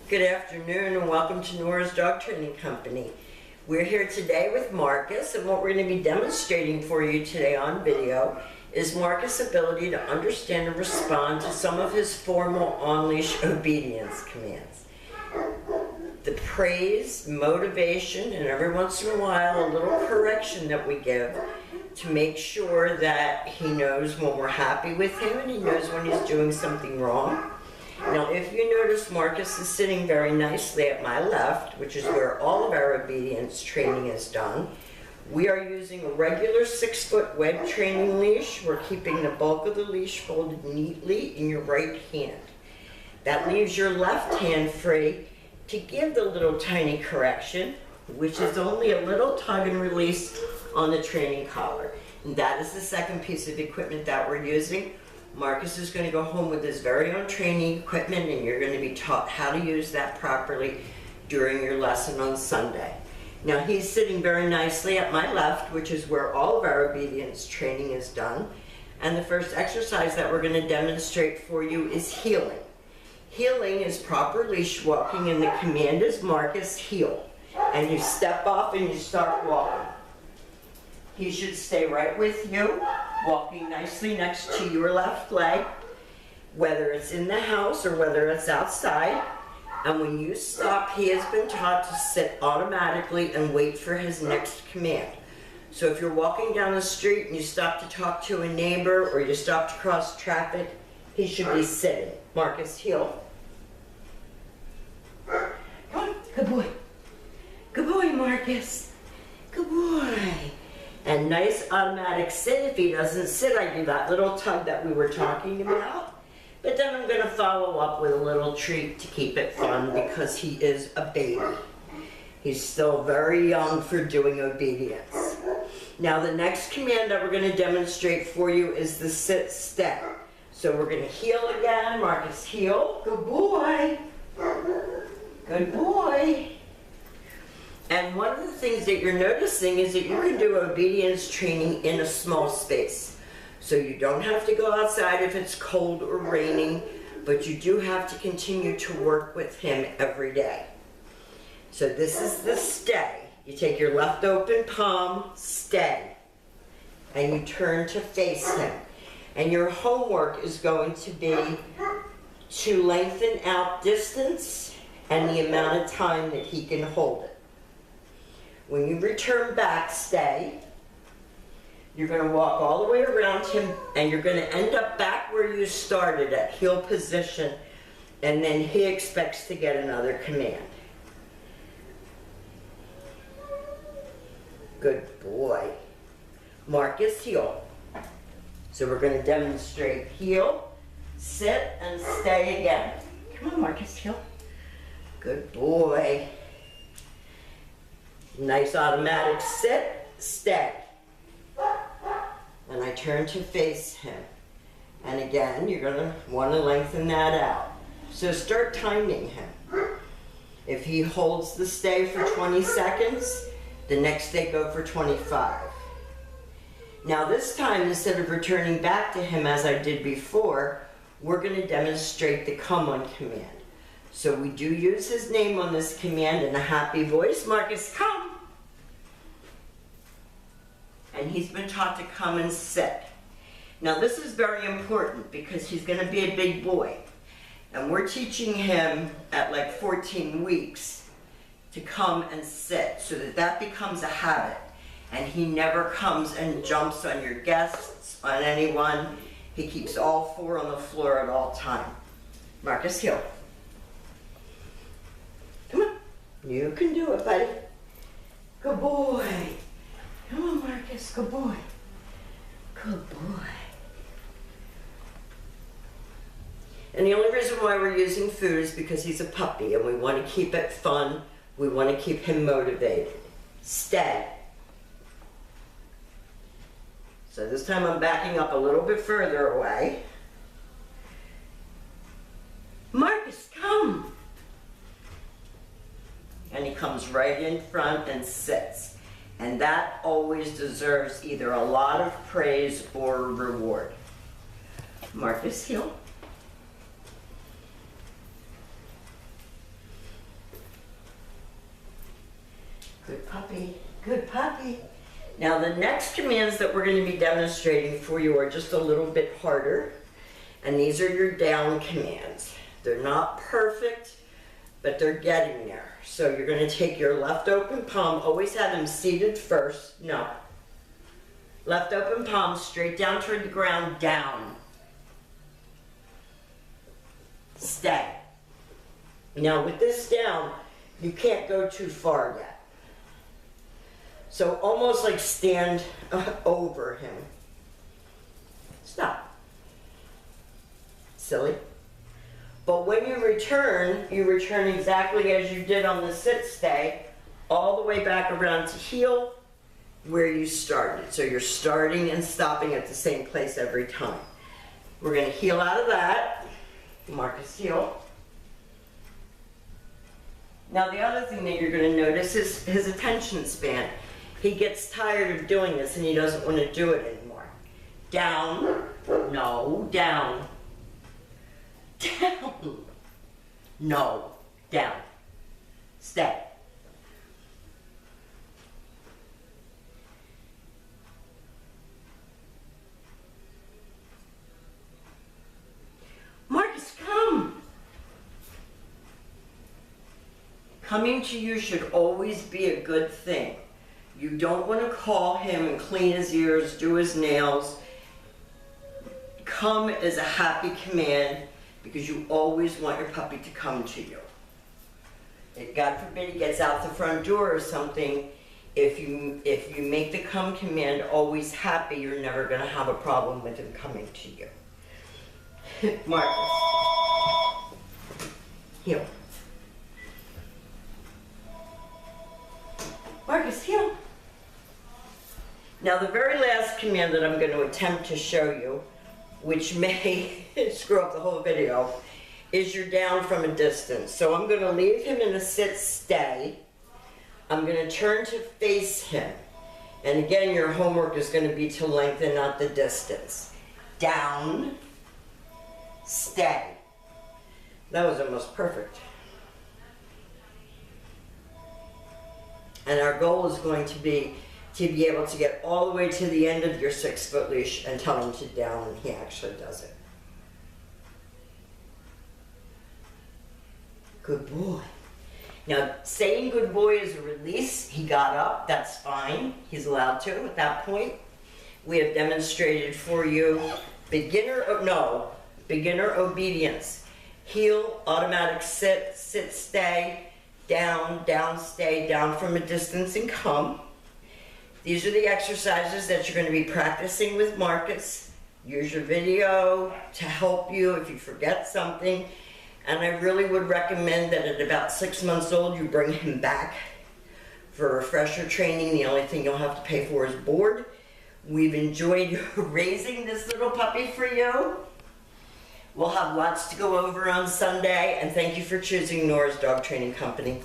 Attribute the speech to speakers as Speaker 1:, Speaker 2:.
Speaker 1: Good afternoon and welcome to Nora's Dog Training Company. We're here today with Marcus, and what we're going to be demonstrating for you today on video is Marcus' ability to understand and respond to some of his formal on-leash obedience commands. The praise, motivation, and every once in a while a little correction that we give to make sure that he knows when we're happy with him and he knows when he's doing something wrong. Now, if you notice, Marcus is sitting very nicely at my left, which is where all of our obedience training is done. We are using a regular 6-foot web training leash. We're keeping the bulk of the leash folded neatly in your right hand. That leaves your left hand free to give the little tiny correction, which is only a little tug and release on the training collar. And that is the second piece of equipment that we're using. Marcus is going to go home with his very own training equipment, and you're going to be taught how to use that properly during your lesson on Sunday. Now, he's sitting very nicely at my left, which is where all of our obedience training is done. And the first exercise that we're going to demonstrate for you is heeling. Heeling is proper leash walking, and the command is Marcus, heel. And you step off and you start walking. He should stay right with you, walking nicely next to your left leg, whether it's in the house or whether it's outside. And when you stop, he has been taught to sit automatically and wait for his next command. So if you're walking down the street and you stop to talk to a neighbor or you stop to cross traffic, he should be sitting. Marcus, heel. Come on, good boy. Good boy, Marcus. Good boy. And nice automatic sit. If he doesn't sit, I do that little tug that we were talking about. But then I'm going to follow up with a little treat to keep it fun because he is a baby. He's still very young for doing obedience. Now the next command that we're going to demonstrate for you is the sit step. So we're going to heel again. Marcus, heel. Good boy. Good boy. And one of the things that you're noticing is that you can do obedience training in a small space. So you don't have to go outside if it's cold or raining, but you do have to continue to work with him every day. So this is the stay. You take your left open palm, stay, and you turn to face him. And your homework is going to be to lengthen out distance and the amount of time that he can hold it. When you return back, stay. You're going to walk all the way around him, and you're going to end up back where you started at heel position, and then he expects to get another command. Good boy. Marcus, heel. So we're going to demonstrate heel, sit, and stay again. Come on, Marcus, heel. Good boy. Nice automatic sit, stay. And I turn to face him. And again, you're going to want to lengthen that out. So start timing him. If he holds the stay for 20 seconds, the next day go for 25. Now this time, instead of returning back to him as I did before, we're going to demonstrate the come on command. So we do use his name on this command in a happy voice. Marcus, come. And he's been taught to come and sit. Now this is very important because he's going to be a big boy. And we're teaching him at like 14 weeks to come and sit so that that becomes a habit. And he never comes and jumps on your guests, on anyone. He keeps all four on the floor at all time. Marcus, heel. Come on. You can do it, buddy. Good boy. Come on, Marcus. Good boy. Good boy. And the only reason why we're using food is because he's a puppy and we want to keep it fun. We want to keep him motivated. Stay. So this time I'm backing up a little bit further away. Marcus, come. And he comes right in front and sits. And that always deserves either a lot of praise or reward. Marcus, heel. Good puppy, good puppy. Now the next commands that we're going to be demonstrating for you are just a little bit harder. And these are your down commands. They're not perfect, but they're getting there. So you're going to take your left open palm, always have them seated first. No. Left open palm straight down toward the ground, down. Stay. Now with this down, you can't go too far yet. So almost like stand over him. Stop. Silly. But when you return exactly as you did on the sit stay, all the way back around to heel where you started. So you're starting and stopping at the same place every time. We're going to heel out of that. Marcus, heel. Now the other thing that you're going to notice is his attention span. He gets tired of doing this and he doesn't want to do it anymore. Down. No, down. Down. No, down. Stay. Marcus, come. Coming to you should always be a good thing. You don't want to call him and clean his ears, do his nails. Come is a happy command because you always want your puppy to come to you. If God forbid he gets out the front door or something, if you make the come command always happy, you're never going to have a problem with him coming to you. Marcus. Heel. Marcus, heel. Now the very last command that I'm going to attempt to show you, which may screw up the whole video, is your down from a distance. So I'm going to leave him in a sit stay. I'm going to turn to face him. And again, your homework is going to be to lengthen out the distance. Down, stay. That was almost perfect. And our goal is going to be able to get all the way to the end of your 6-foot leash and tell him to down, and he actually does it. Good boy. Now, saying good boy is a release. He got up, that's fine. He's allowed to at that point. We have demonstrated for you beginner obedience. Heel, automatic sit, sit, stay, down, down, stay, down from a distance and come. These are the exercises that you're going to be practicing with Marcus. Use your video to help you if you forget something. And I really would recommend that at about 6 months old, you bring him back for refresher training. The only thing you'll have to pay for is board. We've enjoyed raising this little puppy for you. We'll have lots to go over on Sunday, and thank you for choosing Nora's Dog Training Company.